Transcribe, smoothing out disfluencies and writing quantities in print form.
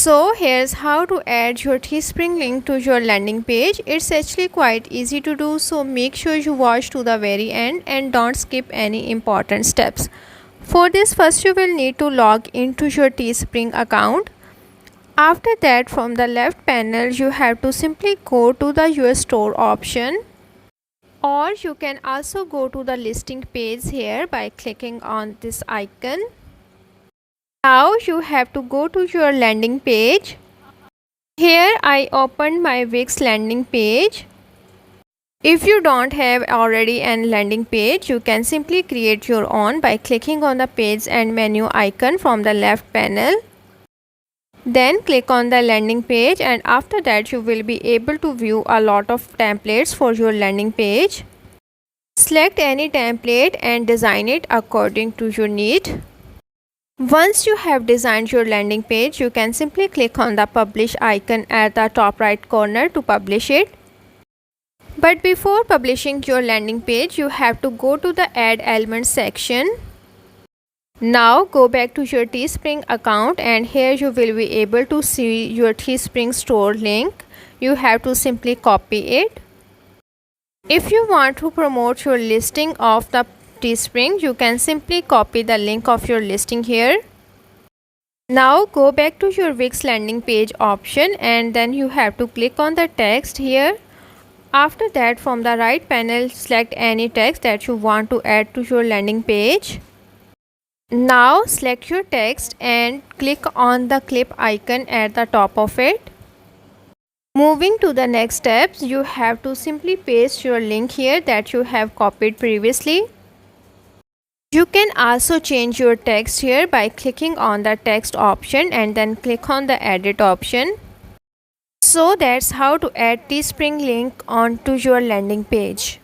So here's how to add your TeeSpring link to your landing page. It's actually quite easy to do, so make sure you watch to the very end and don't skip any important steps. For this, first you will need to log into your TeeSpring account. After that, from the left panel you have to simply go to the your store option, or you can also go to the listing page here by clicking on this icon. Now you have to go to your landing page. Here I opened my Wix landing page. If you don't have already an landing page, you can simply create your own by clicking on the page and menu icon from the left panel. Then click on the landing page, and after that you will be able to view a lot of templates for your landing page. Select any template and design it according to your need. Once you have designed your landing page, you can simply click on the publish icon at the top right corner to publish it. But before publishing your landing page, you have to go to the add elements section. Now go back to your TeeSpring account, and here you will be able to see your TeeSpring store link. You have to simply copy it. If you want to promote your listing of the TeeSpring, you can simply copy the link of your listing here. Now go back to your Wix landing page option, and then you have to click on the text here. After that, from the right panel, select any text that you want to add to your landing page. Now select your text and click on the clip icon at the top of it. Moving to the next steps, you have to simply paste your link here that you have copied previously. You can also change your text here by clicking on the text option and then click on the edit option. So that's how to add TeeSpring link onto your landing page.